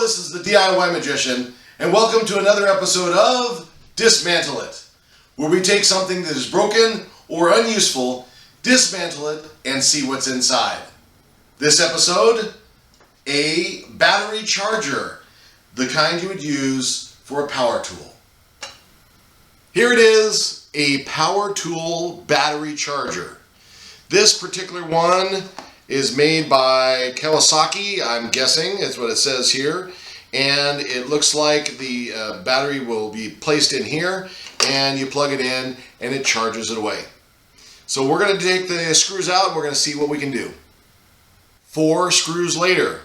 this is the DIY Magician, and welcome to another episode of Dismantle It, where we take something that is broken or unuseful, dismantle it, and see what's inside. This episode, a battery charger, the kind you would use for a power tool. Here it is, a power tool battery charger. This particular one is made by Kawasaki, I'm guessing, is what it says here. And it looks like the battery will be placed in here, and you plug it in, and it charges it away. So we're going to take the screws out, and we're going to see what we can do. 4 screws later,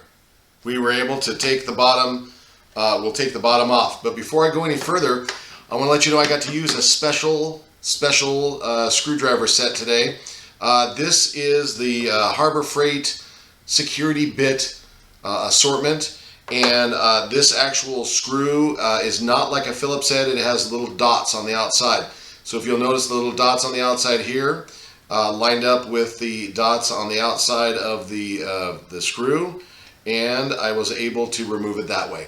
we were able to take the bottom, we'll take the bottom off. But before I go any further, I want to let you know I got to use a special screwdriver set today. This is the Harbor Freight security bit assortment, and this actual screw is not like a Phillips head. It has little dots on the outside. So if you'll notice the little dots on the outside here lined up with the dots on the outside of the screw, and I was able to remove it that way.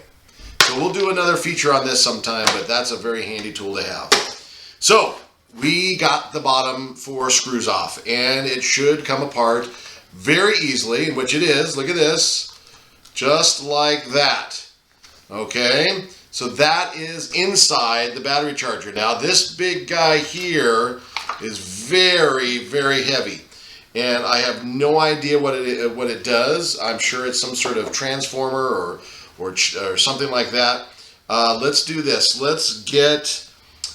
So we'll do another feature on this sometime, but that's a very handy tool to have. So we got the bottom 4 screws off, and it should come apart very easily, which it is. Look at this, just like that. Okay, so that is inside the battery charger. Now this big guy here is very, very heavy, and I have no idea what it does. I'm sure it's some sort of transformer or something like that. Let's do this. Let's get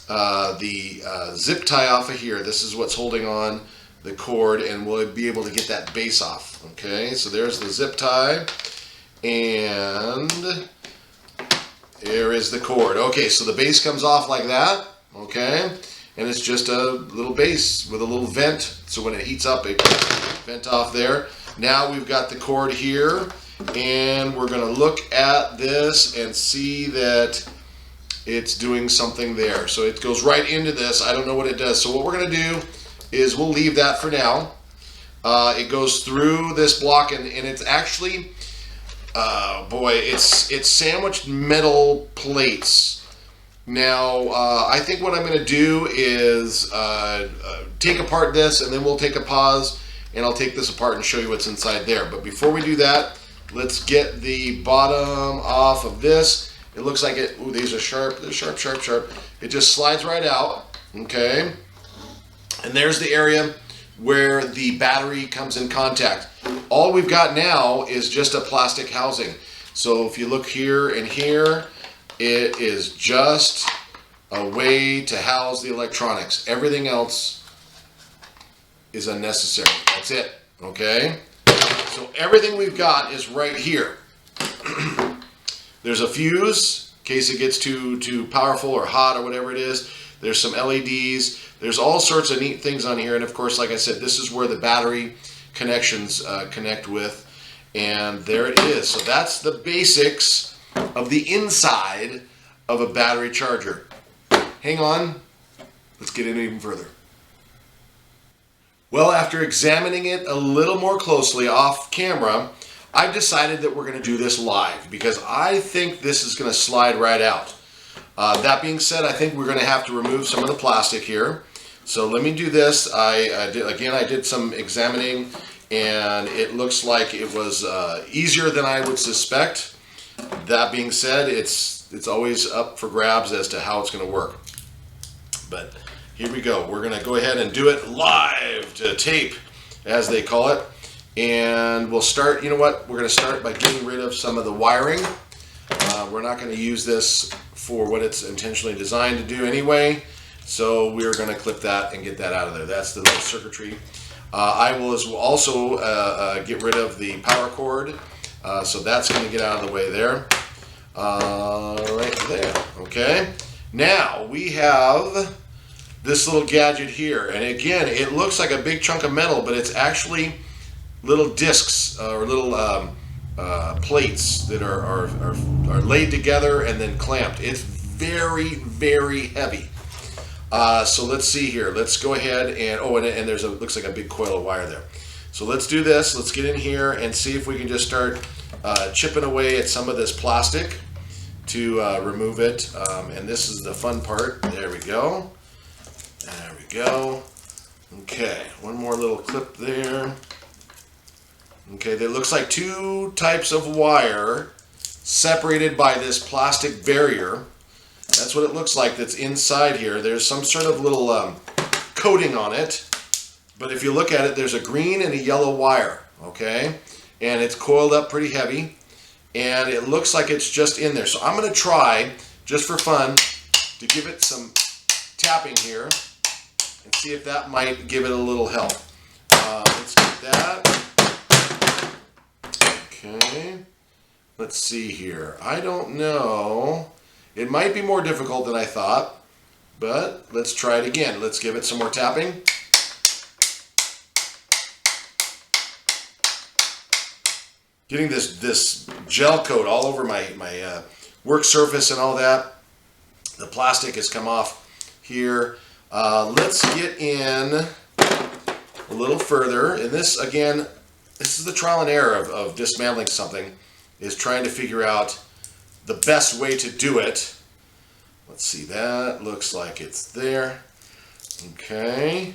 the zip tie off of here. This is what's holding on the cord, and we'll be able to get that base off. Okay, so there's the zip tie, and there is the cord. Okay, so the base comes off like that. Okay, and it's just a little base with a little vent, so when it heats up, it can vent off there. Now we've got the cord here, and we're going to look at this and see that it's doing something there. So it goes right into this. I don't know what it does. So what we're going to do is we'll leave that for now. It goes through this block, and it's actually, it's sandwiched metal plates. Now, I think what I'm going to do is take apart this, and then we'll take a pause, and I'll take this apart and show you what's inside there. But before we do that, let's get the bottom off of this. It looks like it, ooh, these are sharp, they're sharp, sharp, sharp. It just slides right out, okay? And there's the area where the battery comes in contact. All we've got now is just a plastic housing. So if you look here and here, it is just a way to house the electronics. Everything else is unnecessary. That's it, okay? So everything we've got is right here. There's a fuse in case it gets too powerful or hot or whatever it is. There's some LEDs. There's all sorts of neat things on here. And of course, like I said, this is where the battery connections connect with. And there it is. So that's the basics of the inside of a battery charger. Hang on. Let's get in even further. Well, after examining it a little more closely off camera, I've decided that we're going to do this live because I think this is going to slide right out. That being said, I think we're going to have to remove some of the plastic here. So let me do this. I did some examining, and it looks like it was easier than I would suspect. That being said, it's always up for grabs as to how it's going to work. But here we go. We're going to go ahead and do it live to tape, as they call it. And we'll start, you know what, we're going to start by getting rid of some of the wiring. We're not going to use this for what it's intentionally designed to do anyway. So we're going to clip that and get that out of there. That's the little circuitry. I will also get rid of the power cord. So that's going to get out of the way there. Right there. Okay. Now we have this little gadget here. And again, it looks like a big chunk of metal, but it's actually little discs or little plates that are laid together and then clamped. It's very, very heavy. So let's see here. Let's go ahead and there's looks like a big coil of wire there. So let's do this. Let's get in here and see if we can just start chipping away at some of this plastic to remove it. And this is the fun part. There we go. There we go. Okay, one more little clip there. Okay, that looks like two types of wire separated by this plastic barrier. That's what it looks like that's inside here. There's some sort of little coating on it. But if you look at it, there's a green and a yellow wire, okay? And it's coiled up pretty heavy. And it looks like it's just in there. So I'm going to try, just for fun, to give it some tapping here and see if that might give it a little help. Let's get that. Okay. Let's see here. I don't know. It might be more difficult than I thought, but let's try it again. Let's give it some more tapping. Getting this gel coat all over my work surface and all that. The plastic has come off here. Let's get in a little further. And this, again, this is the trial and error of dismantling something, is trying to figure out the best way to do it. Let's see, that looks like it's there. Okay.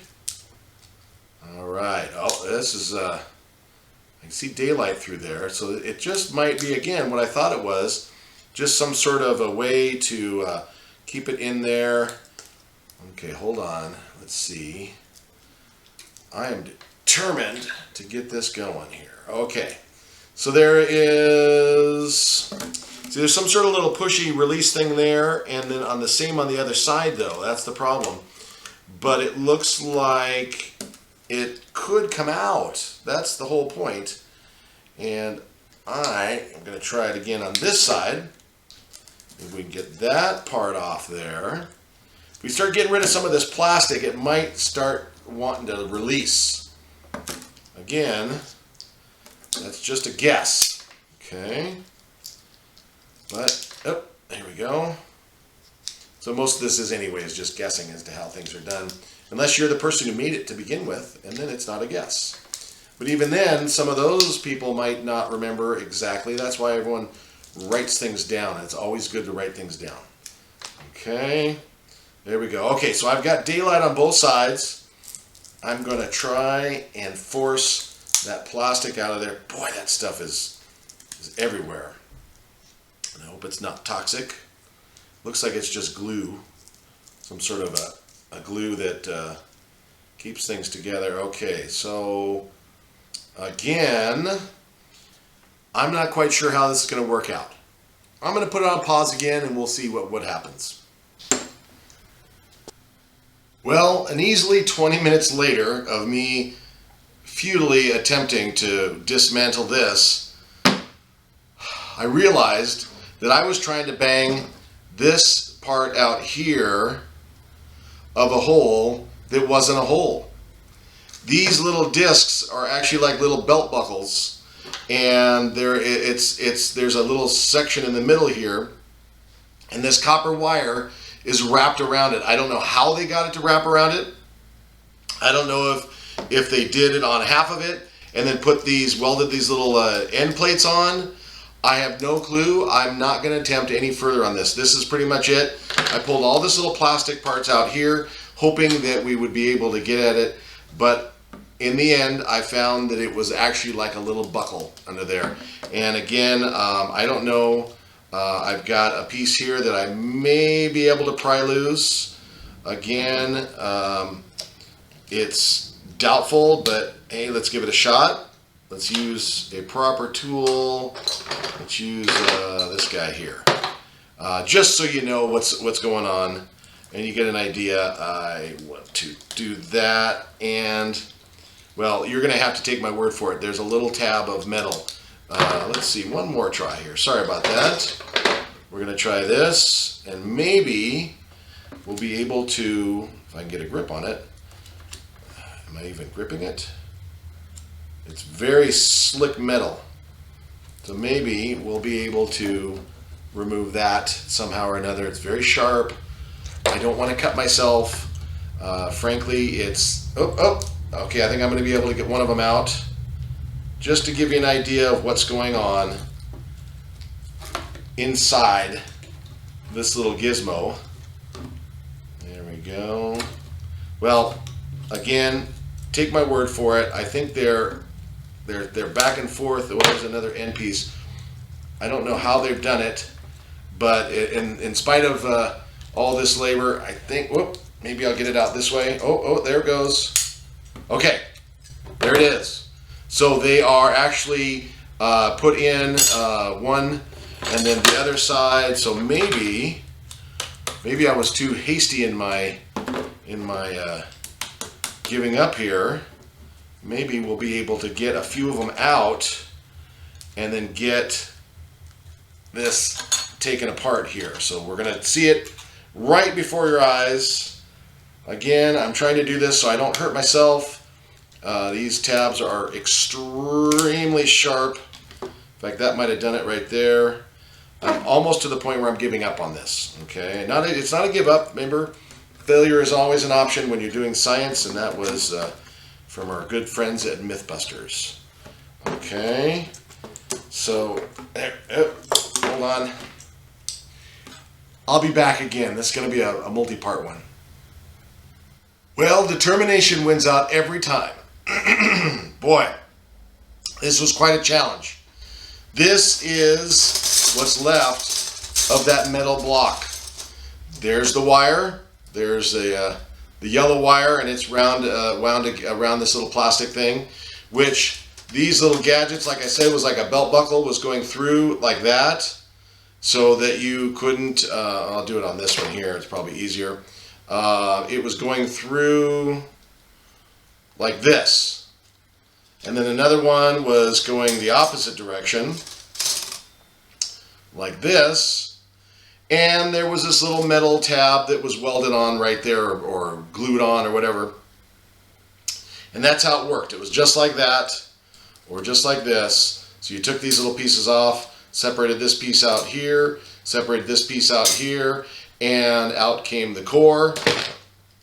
All right. Oh, this is, I can see daylight through there. So it just might be, again, what I thought it was, just some sort of a way to keep it in there. Okay, hold on. Let's see. I am determined to get this going here. Okay. So there is, see, there's some sort of little pushy release thing there, and then on the other side though, that's the problem. But it looks like it could come out. That's the whole point. And I am going to try it again on this side. If we can get that part off there. If we start getting rid of some of this plastic, it might start wanting to release. Again, that's just a guess. Okay. But, oh, there we go. So most of this is anyways just guessing as to how things are done. Unless you're the person who made it to begin with, and then it's not a guess. But even then, some of those people might not remember exactly. That's why everyone writes things down. It's always good to write things down. Okay. There we go. Okay, so I've got daylight on both sides. I'm going to try and force that plastic out of there. Boy, that stuff is everywhere. And I hope it's not toxic. Looks like it's just glue. Some sort of a glue that keeps things together. Okay, so again, I'm not quite sure how this is going to work out. I'm going to put it on pause again and we'll see what happens. Well, an easily 20 minutes later of me futilely attempting to dismantle this, I realized that I was trying to bang this part out here of a hole that wasn't a hole. These little discs are actually like little belt buckles, and there's a little section in the middle here, and this copper wire is wrapped around it. I don't know how they got it to wrap around it. I don't know if they did it on half of it and then welded these little end plates on. I have no clue. I'm not going to attempt any further on this. This is pretty much it. I pulled all this little plastic parts out here, hoping that we would be able to get at it, but in the end, I found that it was actually like a little buckle under there. And again, I don't know. I've got a piece here that I may be able to pry loose. Again, it's doubtful, but hey, let's give it a shot. Let's use a proper tool. Let's use this guy here. Just so you know what's going on and you get an idea. I want to do that, and well, you're gonna have to take my word for it. There's a little tab of metal. Let's see, one more try here. Sorry about that. We're gonna try this, and maybe we'll be able to, if I can get a grip on it. Am I even gripping it? It's very slick metal. So maybe we'll be able to remove that somehow or another. It's very sharp. I don't want to cut myself. Frankly, it's, okay, I think I'm going to be able to get one of them out. just to give you an idea of what's going on inside this little gizmo. There we go. Well, again, take my word for it. I think they're back and forth. Oh, there's another end piece. I don't know how they've done it, but in spite of all this labor, I think, whoop, maybe I'll get it out this way. Oh, there it goes. Okay, there it is. So they are actually put in one and then the other side. So maybe I was too hasty in my giving up here. Maybe we'll be able to get a few of them out and then get this taken apart here. So we're going to see it right before your eyes. Again, I'm trying to do this so I don't hurt myself. These tabs are extremely sharp. In fact, that might have done it right there. I'm almost to the point where I'm giving up on this. Okay, it's not a give up. Remember, failure is always an option when you're doing science, and that was from our good friends at Mythbusters. Okay, so hold on. I'll be back again. This is going to be a multi-part one. Well, determination wins out every time. Boy, this was quite a challenge. This is what's left of that metal block. There's the wire. There's the yellow wire, and it's wound around this little plastic thing, which these little gadgets, like I said, was like a belt buckle, was going through like that, so that you couldn't, I'll do it on this one here, it's probably easier. It was going through like this. And then another one was going the opposite direction, like this. And there was this little metal tab that was welded on right there, or glued on, or whatever. And that's how it worked. It was just like that, or just like this. So you took these little pieces off, separated this piece out here, separated this piece out here, and out came the core.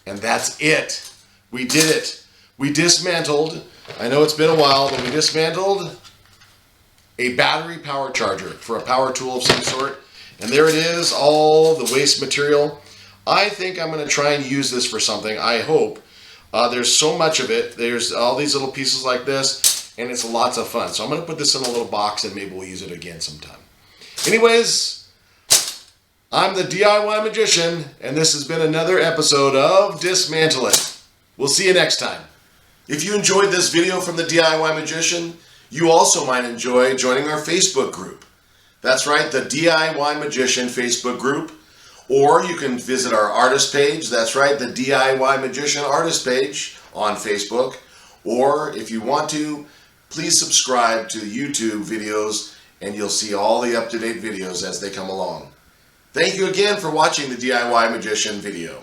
And that's it. We did it. We dismantled, I know it's been a while, but we dismantled a battery power charger for a power tool of some sort. And there it is, all the waste material. I think I'm going to try and use this for something, I hope. There's so much of it. There's all these little pieces like this, and it's lots of fun. So I'm going to put this in a little box, and maybe we'll use it again sometime. Anyways, I'm the DIY Magician, and this has been another episode of Dismantle It. We'll see you next time. If you enjoyed this video from the DIY Magician, you also might enjoy joining our Facebook group. That's right, the DIY Magician Facebook group. Or you can visit our artist page. That's right, the DIY Magician artist page on Facebook. Or if you want to, please subscribe to YouTube videos, and you'll see all the up-to-date videos as they come along. Thank you again for watching the DIY Magician video.